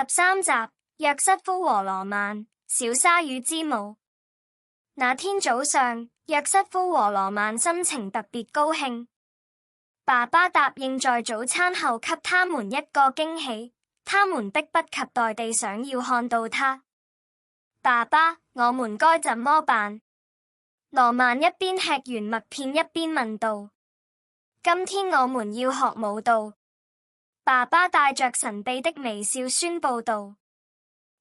13集，約瑟夫和羅曼，小鯊魚之母。那天早上，約瑟夫和羅曼心情特別高興。爸爸答應在早餐後給他們一個驚喜，他們迫不及待地想要看到他。爸爸，我們該怎麼辦？羅曼一邊吃完麥片一邊問道。今天我們要學舞蹈。爸爸帶着神秘的微笑宣布道。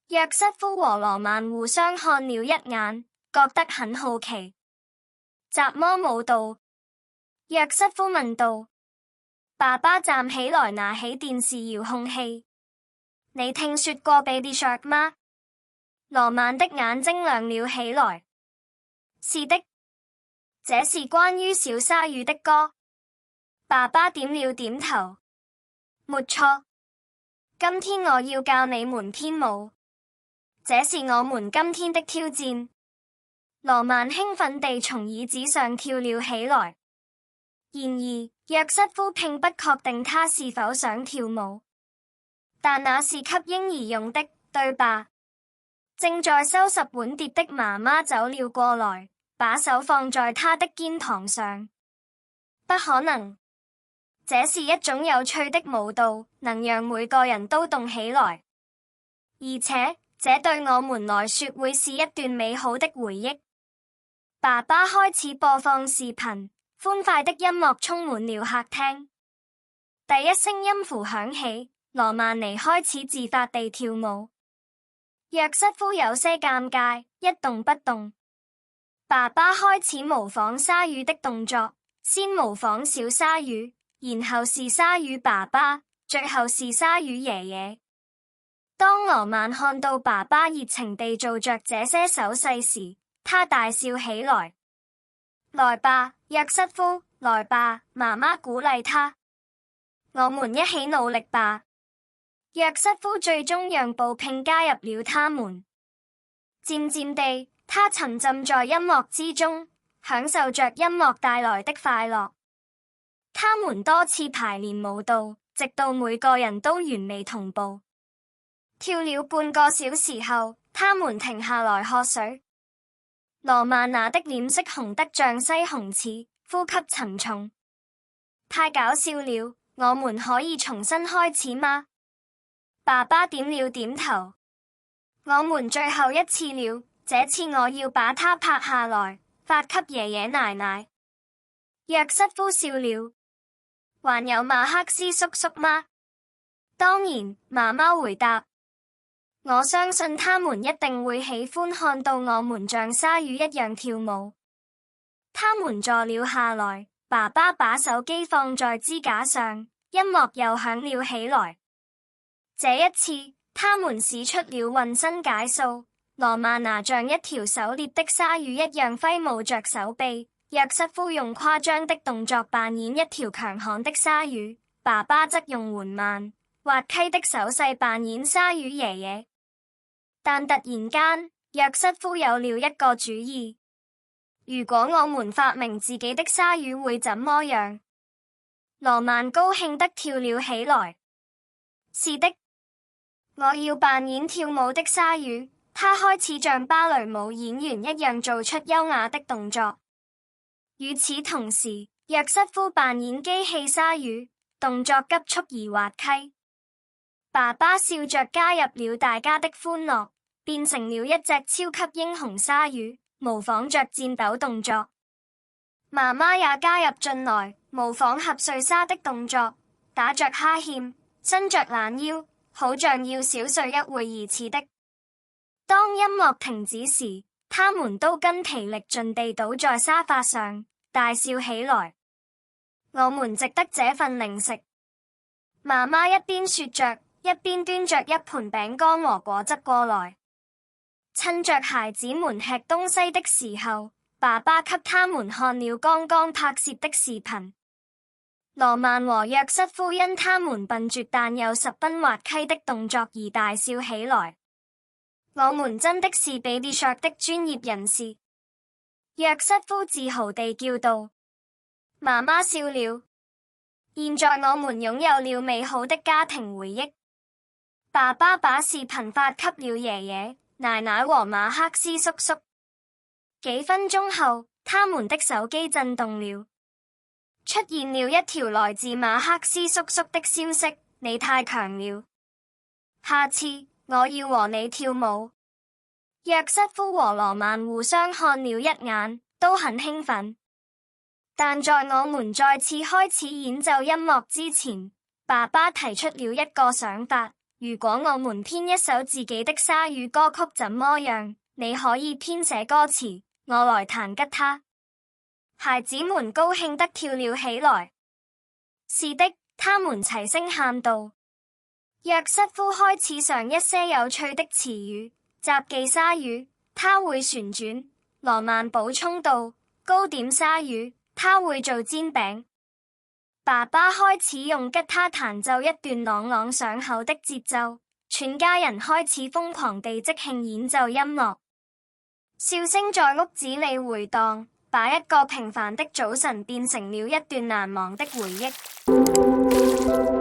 約瑟夫和羅曼互相看了一眼，覺得很好奇。怎麼舞蹈？約瑟夫問道。爸爸站起來拿起電視遙控器。你聽說過 Baby Shark 嗎？羅曼的眼睛亮了起來。是的，這是關於小鯊魚的歌。爸爸點了點頭。沒錯，今天我要教你們編舞，這是我們今天的挑戰。羅曼興奮地從椅子上跳了起來。然而，約瑟夫並不確定他是否想跳舞，但那是給嬰兒用的，對吧？正在收拾碗碟的媽媽走了過來，把手放在他的肩膀上。不可能。這是一種有趣的舞蹈，能讓每個人都動起來，而且這對我們來說會是一段美好的回憶。爸爸開始播放視頻，歡快的音樂充滿了客廳。第一聲音符響起，羅曼尼開始自發地跳舞。約瑟夫有些尷尬，一動不動。爸爸開始模仿鯊魚的動作，先模仿小鯊魚。然後是鯊魚爸爸，最後是鯊魚爺爺。當羅曼看到爸爸熱情地做着這些手勢時，他大笑起來。來吧，約瑟夫，來吧，媽媽鼓勵他。我們一起努力吧。約瑟夫最終讓步並加入了他們。漸漸地，他沉浸在音樂之中，享受着音樂帶來的快樂。他們多次排練舞蹈，直到每個人都完美同步。跳了半個小時後，他們停下來喝水。羅曼娜的臉色紅得像西紅柿，呼吸沉重。太搞笑了，我們可以重新開始嗎？爸爸點了點頭。我們最後一次了，這次我要把它拍下來，發給爺爺奶奶。約瑟夫笑了。還有馬克思叔叔嗎？當然，媽媽回答。我相信他們一定會喜歡看到我們像鯊魚一樣跳舞。他們坐了下來，爸爸把手機放在支架上，音樂又響了起來。這一次，他們使出了渾身解數，羅曼拿像一條狩獵的鯊魚一樣揮舞着手臂。約瑟夫用誇張的動作扮演一條強悍的鯊魚，爸爸則用緩慢、滑稽的手勢扮演鯊魚爺爺。但突然間，約瑟夫有了一個主意：如果我們發明自己的鯊魚會怎麼樣？羅曼高興地跳了起來。是的，我要扮演跳舞的鯊魚。他開始像芭蕾舞演員一樣做出優雅的動作。與此同時，約瑟夫扮演機器鯊魚，動作急速而滑稽。爸爸笑着加入了大家的歡樂，變成了一隻超級英雄鯊魚，模仿着戰鬥動作。媽媽也加入進來，模仿合睡鯊的動作，打着哈欠，伸着懶腰，好像要小睡一會兒似的。當音樂停止時，他們都筋疲力盡地倒在沙發上，大笑起來。我們值得這份零食。媽媽一邊說着，一邊端着一盤餅乾和果汁過來。趁着孩子們吃東西的時候，爸爸給他們看了剛剛拍攝的視頻。羅曼和約瑟夫因他們笨拙但又十分滑稽的動作而大笑起來。我們真的是 Baby Shark 的專業人士，約瑟夫自豪地叫道。媽媽笑了。現在我們擁有了美好的家庭回憶。爸爸把視頻發給了爺爺、奶奶和馬克思叔叔。幾分鐘後，他們的手機震動了，出現了一條來自馬克思叔叔的消息：你太強了，下次我要和你跳舞。約瑟夫和羅曼互相看了一眼，都很興奮。但在我們再次開始演奏音樂之前，爸爸提出了一個想法：如果我們編一首自己的鯊語歌曲怎麼樣？你可以編寫歌詞，我來彈吉他。孩子們高興得跳了起來。是的，他們齊聲喊道。約瑟夫開始上一些有趣的詞語，雜技鯊魚，它會旋轉。羅曼補充道，糕點鯊魚，它會做煎餅。爸爸開始用吉他彈奏一段朗朗上口的節奏，全家人開始瘋狂地即興演奏音樂，笑聲在屋子裏回盪，把一個平凡的早晨變成了一段難忘的回憶。